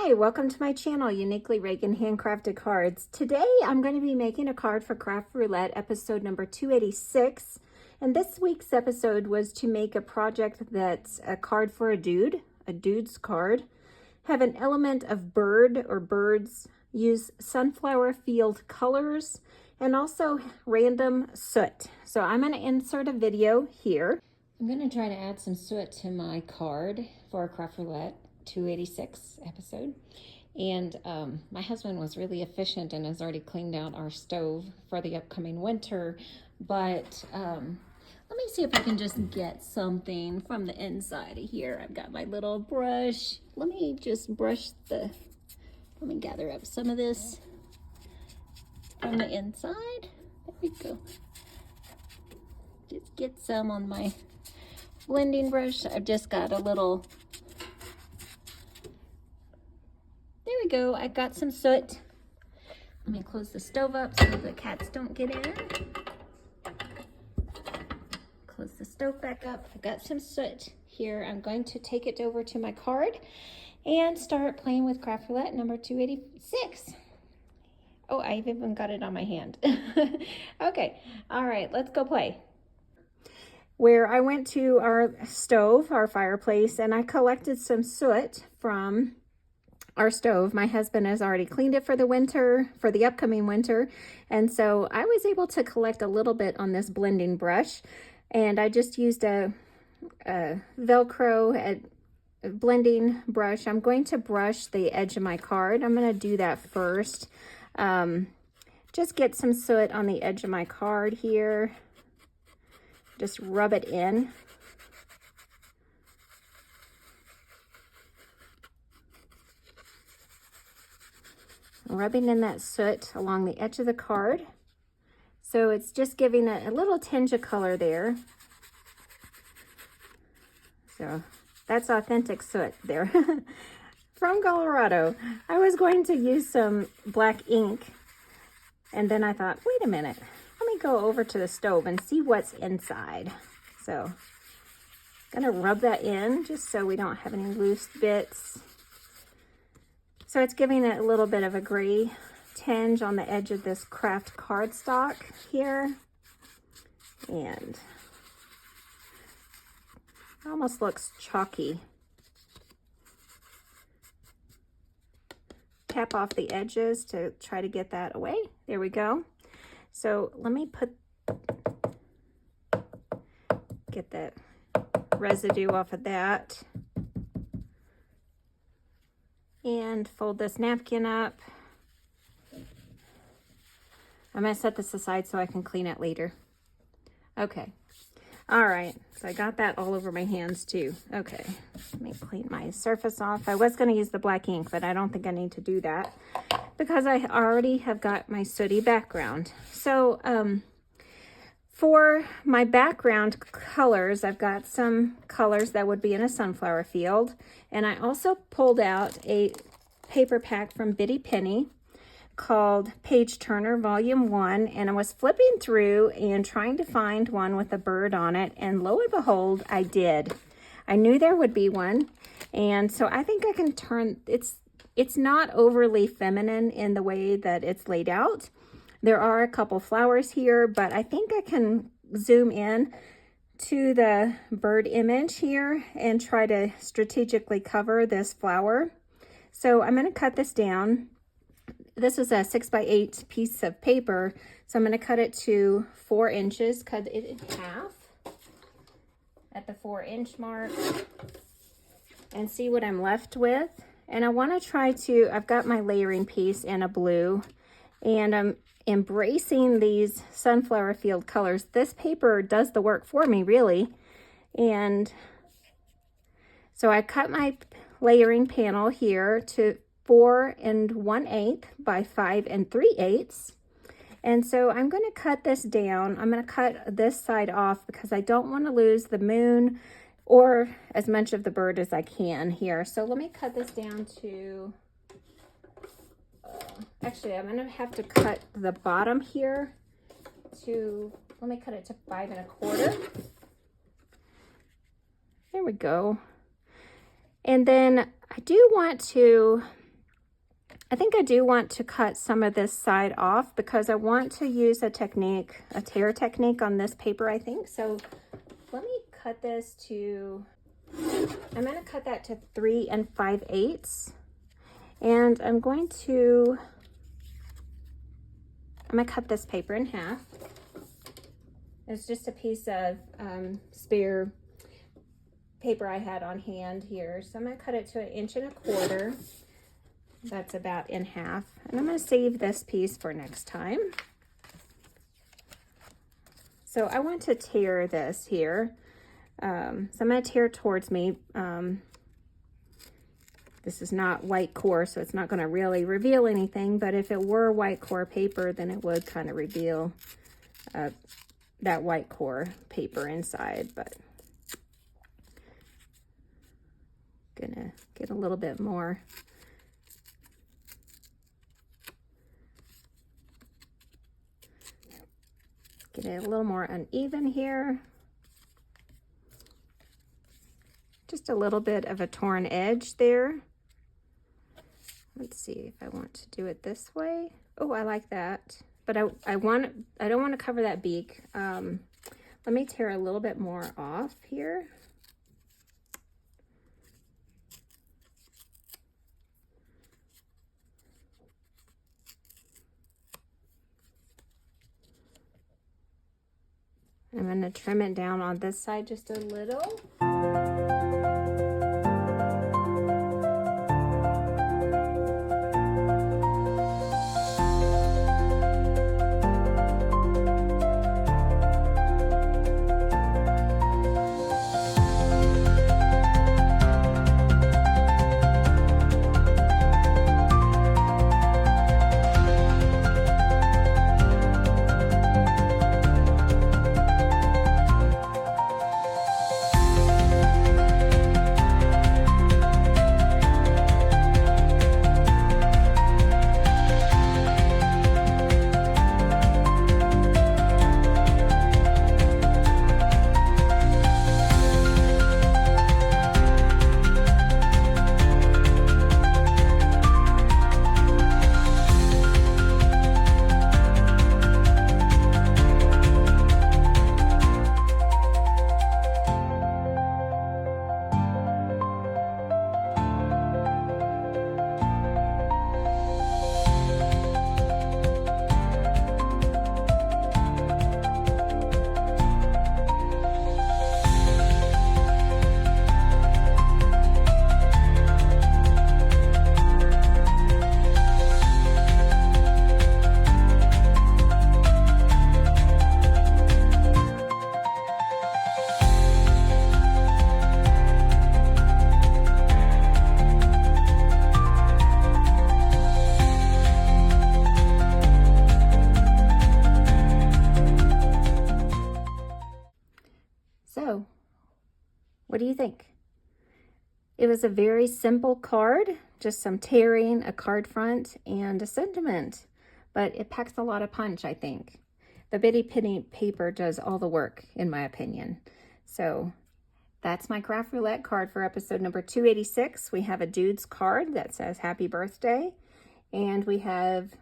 Hi, welcome to my channel, Uniquely Reagan Handcrafted Cards. Today I'm going to be making a card for Craft Roulette, episode number 286. And this week's episode was to make a project that's a card for a dude's card. Have an element of bird or birds, use sunflower field colors, and also random soot. So I'm going to insert a video here. I'm going to try to add some soot to my card for Craft Roulette 286 episode. And my husband was really efficient and has already cleaned out our stove for the upcoming winter. But let me see if I can just get something from the inside of here. I've got my little brush. Let me just brush let me gather up some of this from the inside. There we go. Just get some on my blending brush. I've just got a little, there we go. I got some soot. Let me close the stove up so the cats don't get in. Close the stove back up. I've got some soot here. I'm going to take it over to my card and start playing with Craft Roulette number 286. Oh, I've even got it on my hand. Okay, all right, let's go play. Where I went to our stove, our fireplace, and I collected some soot from our stove. My husband has already cleaned it for the winter, for the upcoming winter. And so I was able to collect a little bit on this blending brush. And I just used a Velcro blending brush. I'm going to brush the edge of my card. I'm going to do that first. Just get some soot on the edge of my card here. Just rub it in. Rubbing in that soot along the edge of the card. So it's just giving it a little tinge of color there. So that's authentic soot there. From Colorado. I was going to use some black ink, and then I thought, wait a minute. Let me go over to the stove and see what's inside. So I'm gonna rub that in just so we don't have any loose bits. So it's giving it a little bit of a gray tinge on the edge of this craft cardstock here. And it almost looks chalky. Tap off the edges to try to get that away. There we go. So let me get that residue off of that. And fold this napkin up. I'm going to set this aside so I can clean it later. Okay. All right. So I got that all over my hands too. Okay. Let me clean my surface off. I was going to use the black ink, but I don't think I need to do that because I already have got my sooty background. So for my background colors, I've got some colors that would be in a sunflower field. And I also pulled out a paper pack from Bitty Penny called Page Turner Volume 1. And I was flipping through and trying to find one with a bird on it. And lo and behold, I did. I knew there would be one. And so I think I can turn, it's not overly feminine in the way that it's laid out. There are a couple flowers here, but I think I can zoom in to the bird image here and try to strategically cover this flower. So I'm going to cut this down. This is a 6x8 piece of paper, so I'm going to cut it to 4 inches, cut it in half at the 4-inch mark and see what I'm left with. And I want to try to, I've got my layering piece in a blue, and I'm embracing these sunflower field colors. This paper does the work for me, really. And so I cut my layering panel here to 4 1/8 by 5 3/8. And so I'm going to cut this down. I'm going to cut this side off because I don't want to lose the moon or as much of the bird as I can here. So let me cut this down to, actually I'm going to have to cut the bottom here to, let me cut it to 5 1/4. There we go. And then I do want to I think I do want to cut some of this side off because I want to use a technique, a tear technique on this paper, I think. So let me cut this to, I'm going to cut that to 3 5/8. And I'm going to cut this paper in half. It's just a piece of spare paper I had on hand here. So I'm going to cut it to 1 1/4 inches. That's about in half. And I'm going to save this piece for next time. So I want to tear this here. So I'm going to tear towards me. This is not white core, so it's not going to really reveal anything. But if it were white core paper, then it would kind of reveal that white core paper inside. But gonna get a little bit more. Get it a little more uneven here. Just a little bit of a torn edge there. Let's see if I want to do it this way. Oh, I like that. But I don't want to cover that beak. Let me tear a little bit more off here. I'm going to trim it down on this side just a little. So, what do you think? It was a very simple card, just some tearing, a card front, and a sentiment. But it packs a lot of punch, I think. The bitty penny paper does all the work, in my opinion. So, that's my Craft Roulette card for episode number 286. We have a dude's card that says happy birthday. And we have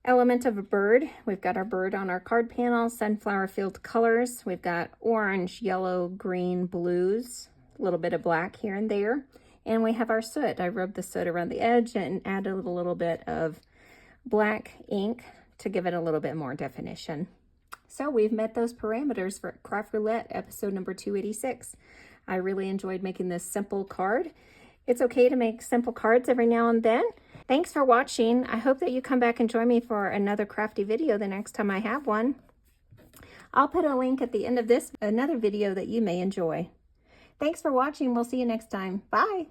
element of a bird. We've got our bird on our card panel, sunflower field colors. We've got orange, yellow, green, blues, a little bit of black here and there. And we have our soot. I rubbed the soot around the edge and added a little bit of black ink to give it a little bit more definition. So we've met those parameters for Craft Roulette episode number 286. I really enjoyed making this simple card. It's okay to make simple cards every now and then. Thanks for watching. I hope that you come back and join me for another crafty video the next time I have one. I'll put a link at the end of this, another video that you may enjoy. Thanks for watching. We'll see you next time. Bye.